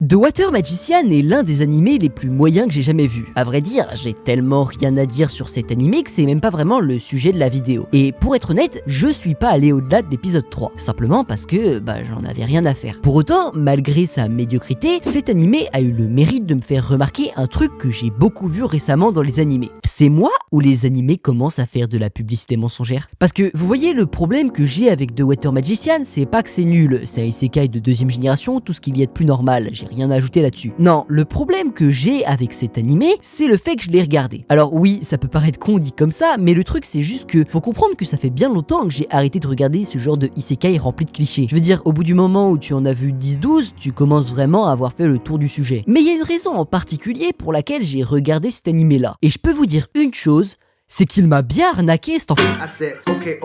The Water Magician est l'un des animés les plus moyens que j'ai jamais vus. À vrai dire, j'ai tellement rien à dire sur cet animé que c'est même pas vraiment le sujet de la vidéo. Et pour être honnête, je suis pas allé au-delà de l'épisode 3, simplement parce que j'en avais rien à faire. Pour autant, malgré sa médiocrité, cet animé a eu le mérite de me faire remarquer un truc que j'ai beaucoup vu récemment dans les animés. C'est moi ou les animés commencent à faire de la publicité mensongère? Parce que vous voyez, le problème que j'ai avec The Water Magician, c'est pas que c'est nul, c'est un isekai de deuxième génération, tout ce qu'il y a de plus normal, j'ai rien à ajouter là-dessus. Non, le problème que j'ai avec cet animé, c'est le fait que je l'ai regardé. Alors oui, ça peut paraître con dit comme ça, mais le truc c'est juste que faut comprendre que ça fait bien longtemps que j'ai arrêté de regarder ce genre de isekai rempli de clichés. Je veux dire, au bout du moment où tu en as vu 10-12, tu commences vraiment à avoir fait le tour du sujet. Mais il y a une raison en particulier pour laquelle j'ai regardé cet animé là. Et je peux vous dire une chose, c'est qu'il m'a bien arnaqué cet enfant. I said, okay,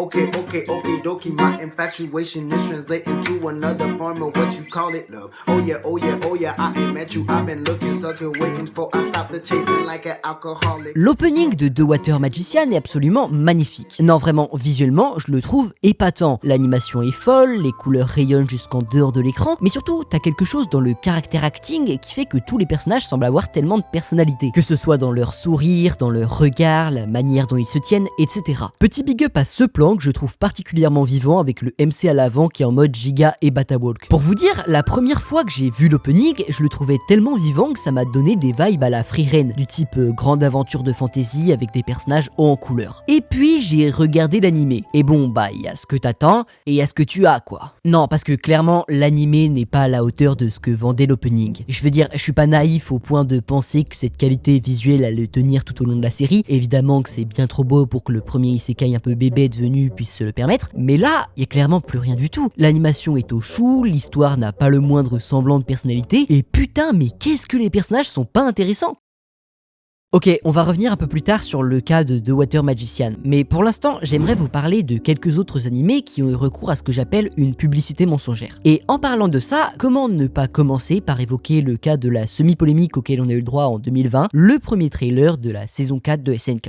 dokie, my infatuation is translating to another form of what you call it, love. Oh yeah, I ain't met you, I've been looking, sucking, waiting for, I stop the chasing like an alcoholic. L'opening de The Water Magician est absolument magnifique. Non, vraiment, visuellement, je le trouve épatant. L'animation est folle, les couleurs rayonnent jusqu'en dehors de l'écran, mais surtout, t'as quelque chose dans le caractère acting qui fait que tous les personnages semblent avoir tellement de personnalité. Que ce soit dans leur sourire, dans leur regard, la manière dont ils se tiennent, etc. Petit big up à ce plan que je trouve particulièrement vivant avec le MC à l'avant qui est en mode giga et Batawalk. Pour vous dire, la première fois que j'ai vu l'opening, je le trouvais tellement vivant que ça m'a donné des vibes à la Frieren, du type grande aventure de fantasy avec des personnages hauts en couleur. Et puis j'ai regardé l'animé. Et bon, il y a ce que t'attends et il y a ce que tu as, quoi. Non, parce que clairement, l'animé n'est pas à la hauteur de ce que vendait l'opening. Je veux dire, je suis pas naïf au point de penser que cette qualité visuelle allait tenir tout au long de la série. Évidemment que c'est bien trop beau pour que le premier isekai un peu bébé devenu puisse se le permettre, mais là, il y a clairement plus rien du tout. L'animation est au chou, l'histoire n'a pas le moindre semblant de personnalité, et putain, mais qu'est-ce que les personnages sont pas intéressants! Ok, on va revenir un peu plus tard sur le cas de The Water Magician, mais pour l'instant, j'aimerais vous parler de quelques autres animés qui ont eu recours à ce que j'appelle une publicité mensongère. Et en parlant de ça, comment ne pas commencer par évoquer le cas de la semi-polémique auquel on a eu le droit en 2020, le premier trailer de la saison 4 de SNK.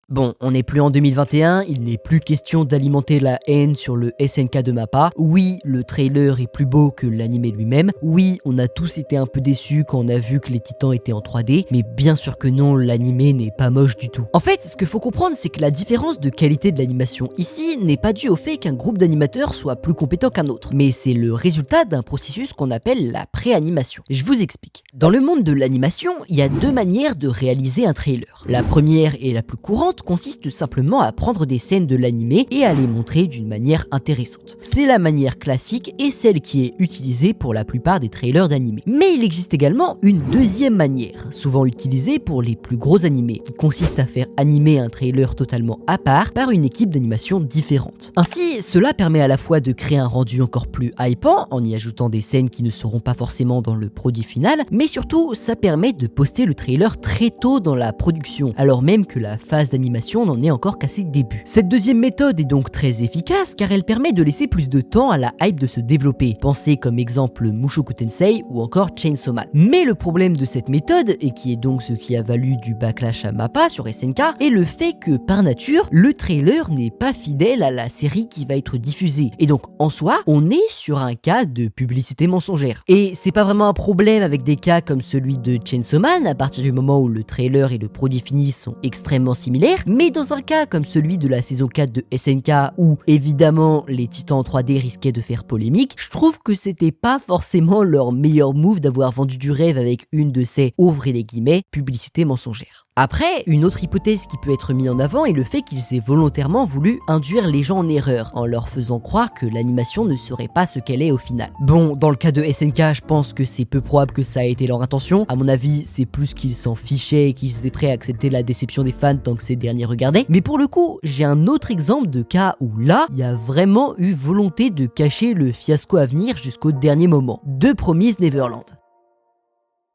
Bon, on n'est plus en 2021, il n'est plus question d'alimenter la haine sur le SNK de Mappa. Oui, le trailer est plus beau que l'animé lui-même. Oui, on a tous été un peu déçus quand on a vu que les titans étaient en 3D, mais bien sûr que non, l'animé n'est pas moche du tout. En fait, ce qu'il faut comprendre, c'est que la différence de qualité de l'animation ici n'est pas due au fait qu'un groupe d'animateurs soit plus compétent qu'un autre, mais c'est le résultat d'un processus qu'on appelle la pré-animation. Je vous explique. Dans le monde de l'animation, il y a deux manières de réaliser un trailer. La première et la plus courante consiste simplement à prendre des scènes de l'animé et à les montrer d'une manière intéressante. C'est la manière classique et celle qui est utilisée pour la plupart des trailers d'animé. Mais il existe également une deuxième manière, souvent utilisée pour les plus gros animés, qui consiste à faire animer un trailer totalement à part par une équipe d'animation différente. Ainsi, cela permet à la fois de créer un rendu encore plus hypant en y ajoutant des scènes qui ne seront pas forcément dans le produit final, mais surtout, ça permet de poster le trailer très tôt dans la production, alors même que la phase d'animation n'en est encore qu'à ses débuts. Cette deuxième méthode est donc très efficace car elle permet de laisser plus de temps à la hype de se développer. Pensez comme exemple Mushoku Tensei ou encore Chainsaw Man. Mais le problème de cette méthode, et qui est donc ce qui a valu du backlash à Mappa sur SNK, est le fait que par nature, le trailer n'est pas fidèle à la série qui va être diffusée. Et donc en soi, on est sur un cas de publicité mensongère. Et c'est pas vraiment un problème avec des cas comme celui de Chainsaw Man à partir du moment où le trailer et le produit fini sont extrêmement similaires. Mais dans un cas comme celui de la saison 4 de SNK où évidemment les titans en 3D risquaient de faire polémique, je trouve que c'était pas forcément leur meilleur move d'avoir vendu du rêve avec une de ces, ouvrez les guillemets, publicités mensongères. Après, une autre hypothèse qui peut être mise en avant est le fait qu'ils aient volontairement voulu induire les gens en erreur, en leur faisant croire que l'animation ne serait pas ce qu'elle est au final. Bon, dans le cas de SNK, je pense que c'est peu probable que ça ait été leur intention. À mon avis, c'est plus qu'ils s'en fichaient et qu'ils étaient prêts à accepter la déception des fans tant que ces derniers regardaient. Mais pour le coup, j'ai un autre exemple de cas où là, il y a vraiment eu volonté de cacher le fiasco à venir jusqu'au dernier moment. De Promise Neverland.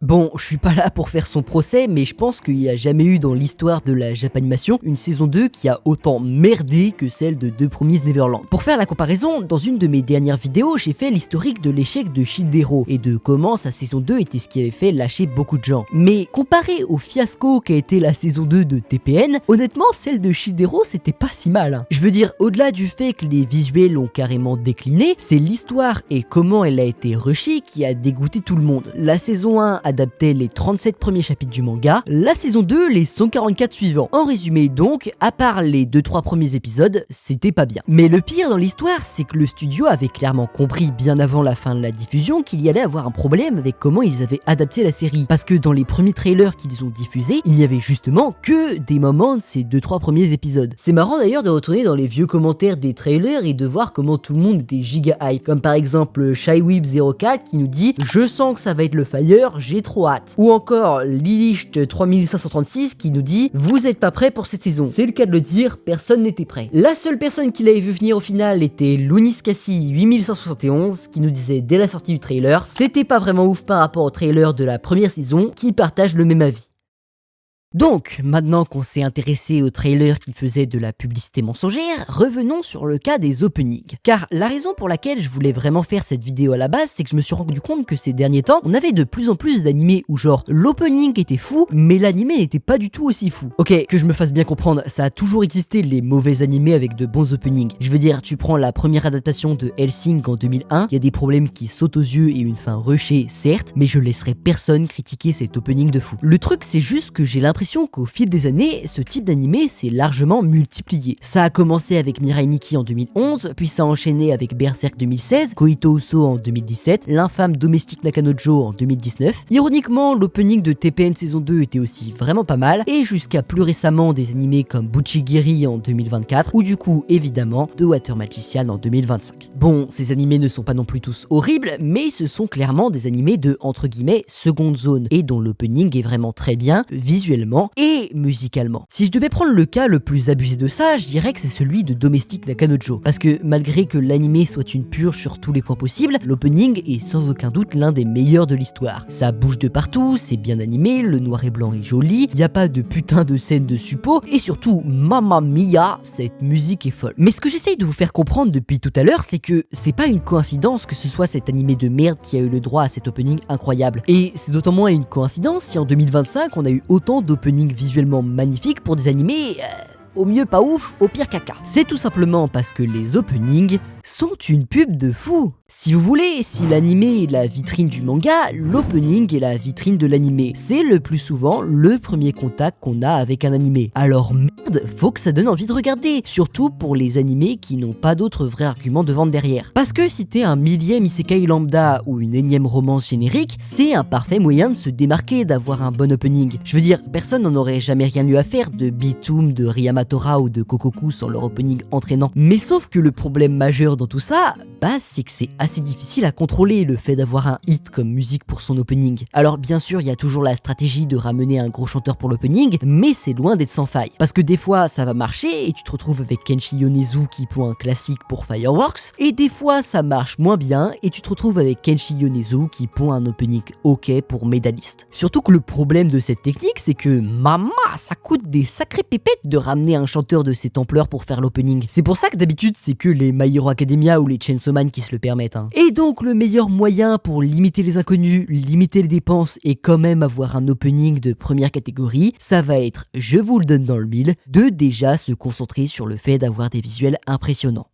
Bon, je suis pas là pour faire son procès, mais je pense qu'il n'y a jamais eu dans l'histoire de la Japanimation une saison 2 qui a autant merdé que celle de Deux Promises Neverland. Pour faire la comparaison, dans une de mes dernières vidéos, j'ai fait l'historique de l'échec de Shield Hero et de comment sa saison 2 était ce qui avait fait lâcher beaucoup de gens. Mais comparé au fiasco qu'a été la saison 2 de TPN, honnêtement, celle de Shield Hero c'était pas si mal. Je veux dire, au-delà du fait que les visuels ont carrément décliné, c'est l'histoire et comment elle a été rushée qui a dégoûté tout le monde. La saison 1 adaptait les 37 premiers chapitres du manga, la saison 2 les 144 suivants. En résumé donc, à part les 2-3 premiers épisodes, c'était pas bien. Mais le pire dans l'histoire, c'est que le studio avait clairement compris bien avant la fin de la diffusion qu'il y allait avoir un problème avec comment ils avaient adapté la série. Parce que dans les premiers trailers qu'ils ont diffusés, il n'y avait justement que des moments de ces 2-3 premiers épisodes. C'est marrant d'ailleurs de retourner dans les vieux commentaires des trailers et de voir comment tout le monde était giga hype. Comme par exemple ShyWeeb04 qui nous dit « Je sens que ça va être le fire, j'ai trop hâte ». Ou encore Lilicht3536 qui nous dit « Vous êtes pas prêts pour cette saison ». C'est le cas de le dire, personne n'était prêt. La seule personne qui l'avait vu venir au final était Luniscassi8171 qui nous disait dès la sortie du trailer « C'était pas vraiment ouf par rapport au trailer de la première saison qui partage le même avis ». Donc, maintenant qu'on s'est intéressé au trailer qui faisait de la publicité mensongère, revenons sur le cas des openings. Car la raison pour laquelle je voulais vraiment faire cette vidéo à la base, c'est que je me suis rendu compte que ces derniers temps, on avait de plus en plus d'animés où genre l'opening était fou, mais l'animé n'était pas du tout aussi fou. Ok, que je me fasse bien comprendre, ça a toujours existé les mauvais animés avec de bons openings. Je veux dire, tu prends la première adaptation de Hellsing en 2001, il y a des problèmes qui sautent aux yeux et une fin rushée, certes, mais je laisserai personne critiquer cet opening de fou. Le truc, c'est juste que j'ai l'impression qu'au fil des années, ce type d'animé s'est largement multiplié. Ça a commencé avec Mirai Nikki en 2011, puis ça a enchaîné avec Berserk 2016, Koito Uso en 2017, l'infâme Domestic Nakanojo en 2019. Ironiquement, l'opening de TPN saison 2 était aussi vraiment pas mal, et jusqu'à plus récemment des animés comme Buchigiri en 2024, ou du coup, évidemment, The Water Magician en 2025. Bon, ces animés ne sont pas non plus tous horribles, mais ce sont clairement des animés de, entre guillemets, seconde zone, et dont l'opening est vraiment très bien, visuellement, et musicalement. Si je devais prendre le cas le plus abusé de ça, je dirais que c'est celui de Domestic Nakanojo, parce que malgré que l'animé soit une purge sur tous les points possibles, l'opening est sans aucun doute l'un des meilleurs de l'histoire. Ça bouge de partout, c'est bien animé, le noir et blanc est joli, y a pas de putain de scène de suppo, et surtout, mamma mia, cette musique est folle. Mais ce que j'essaye de vous faire comprendre depuis tout à l'heure, c'est que c'est pas une coïncidence que ce soit cet animé de merde qui a eu le droit à cet opening incroyable. Et c'est d'autant moins une coïncidence si en 2025 on a eu autant d'openings visuellement magnifiques pour des animés au mieux pas ouf, au pire caca. C'est tout simplement parce que les openings sont une pub de fou. Si vous voulez, si l'animé est la vitrine du manga, l'opening est la vitrine de l'animé. C'est le plus souvent le premier contact qu'on a avec un animé. Alors merde, faut que ça donne envie de regarder, surtout pour les animés qui n'ont pas d'autres vrais arguments de vente derrière. Parce que si t'es un millième isekai lambda ou une énième romance générique, c'est un parfait moyen de se démarquer d'avoir un bon opening. Je veux dire, personne n'en aurait jamais rien eu à faire de Bitoom, de Ryamatora ou de Kokoku sans leur opening entraînant. Mais sauf que le problème majeur dans tout ça, c'est que c'est assez difficile à contrôler le fait d'avoir un hit comme musique pour son opening. Alors bien sûr, il y a toujours la stratégie de ramener un gros chanteur pour l'opening, mais c'est loin d'être sans faille. Parce que des fois, ça va marcher et tu te retrouves avec Kenshi Yonezu qui pond un classique pour Fireworks, et des fois, ça marche moins bien et tu te retrouves avec Kenshi Yonezu qui pond un opening ok pour Medalist. Surtout que le problème de cette technique, c'est que maman, ça coûte des sacrées pépettes de ramener un chanteur de cette ampleur pour faire l'opening. C'est pour ça que d'habitude, c'est que les My Hero Academia ou les Chainsaw Man qui se le permettent. Et donc le meilleur moyen pour limiter les inconnus, limiter les dépenses et quand même avoir un opening de première catégorie, ça va être, je vous le donne dans le mille, de déjà se concentrer sur le fait d'avoir des visuels impressionnants.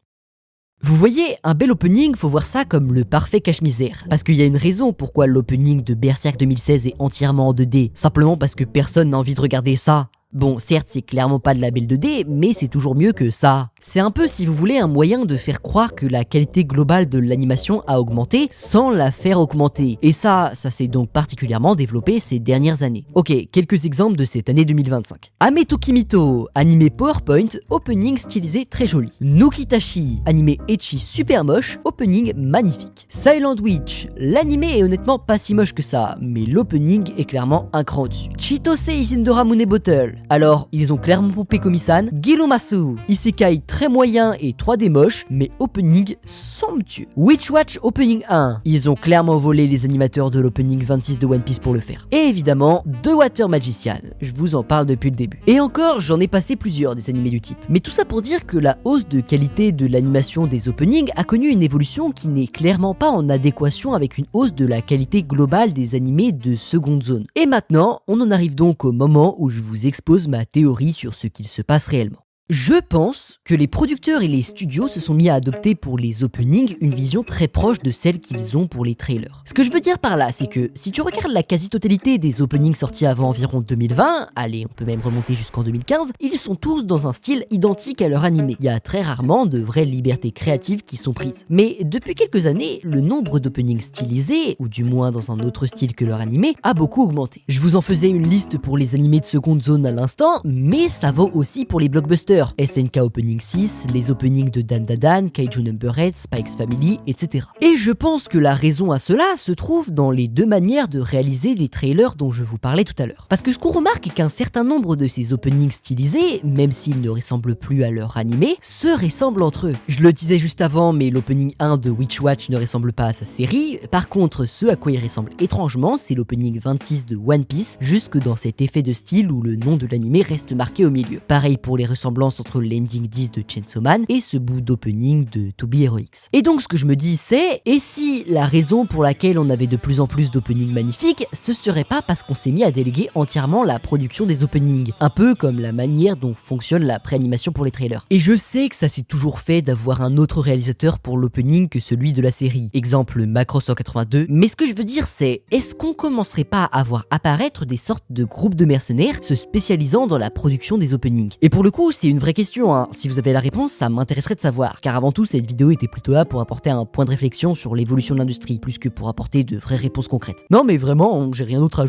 Vous voyez, un bel opening, faut voir ça comme le parfait cache-misère. Parce qu'il y a une raison pourquoi l'opening de Berserk 2016 est entièrement en 2D, simplement parce que personne n'a envie de regarder ça. Bon, certes, c'est clairement pas de la belle 2D, mais c'est toujours mieux que ça. C'est un peu, si vous voulez, un moyen de faire croire que la qualité globale de l'animation a augmenté sans la faire augmenter. Et ça s'est donc particulièrement développé ces dernières années. Ok, quelques exemples de cette année 2025. Ame Tokimito, animé PowerPoint, opening stylisé très joli. Nukitashi, animé ecchi super moche, opening magnifique. Silent Witch, l'animé est honnêtement pas si moche que ça, mais l'opening est clairement un cran dessus. Chitose Izindora Mune Bottle, Alors, ils ont clairement pompé Komi-san, Giromasu, Isekai très moyen et 3D moche, mais opening somptueux. Witch Watch Opening 1, ils ont clairement volé les animateurs de l'opening 26 de One Piece pour le faire. Et évidemment, The Water Magician, je vous en parle depuis le début. Et encore, j'en ai passé plusieurs des animés du type. Mais tout ça pour dire que la hausse de qualité de l'animation des openings a connu une évolution qui n'est clairement pas en adéquation avec une hausse de la qualité globale des animés de seconde zone. Et maintenant, on en arrive donc au moment où je vous expose ma théorie sur ce qu'il se passe réellement. Je pense que les producteurs et les studios se sont mis à adopter pour les openings une vision très proche de celle qu'ils ont pour les trailers. Ce que je veux dire par là, c'est que si tu regardes la quasi-totalité des openings sortis avant environ 2020, allez, on peut même remonter jusqu'en 2015, ils sont tous dans un style identique à leur animé. Il y a très rarement de vraies libertés créatives qui sont prises. Mais depuis quelques années, le nombre d'openings stylisés, ou du moins dans un autre style que leur animé, a beaucoup augmenté. Je vous en faisais une liste pour les animés de seconde zone à l'instant, mais ça vaut aussi pour les blockbusters. SNK Opening 6, les openings de Dan Dan, Kaiju Number 8, Spike's Family, etc. Et je pense que la raison à cela se trouve dans les deux manières de réaliser les trailers dont je vous parlais tout à l'heure. Parce que ce qu'on remarque est qu'un certain nombre de ces openings stylisés, même s'ils ne ressemblent plus à leur animé, se ressemblent entre eux. Je le disais juste avant, mais l'opening 1 de Witch Watch ne ressemble pas à sa série. Par contre, ce à quoi il ressemble étrangement, c'est l'opening 26 de One Piece, jusque dans cet effet de style où le nom de l'animé reste marqué au milieu. Pareil pour les ressemblances entre l'ending 10 de Chainsaw Man et ce bout d'opening de To Be Heroics. Et donc ce que je me dis c'est, et si la raison pour laquelle on avait de plus en plus d'openings magnifiques, ce serait pas parce qu'on s'est mis à déléguer entièrement la production des openings, un peu comme la manière dont fonctionne la pré-animation pour les trailers. Et je sais que ça s'est toujours fait d'avoir un autre réalisateur pour l'opening que celui de la série, exemple Macross 182, mais ce que je veux dire c'est, est-ce qu'on commencerait pas à voir apparaître des sortes de groupes de mercenaires se spécialisant dans la production des openings? Et pour le coup, c'est une vraie question, hein. Si vous avez la réponse, ça m'intéresserait de savoir, car avant tout, cette vidéo était plutôt là pour apporter un point de réflexion sur l'évolution de l'industrie, plus que pour apporter de vraies réponses concrètes. Non mais vraiment, j'ai rien d'autre à ajouter.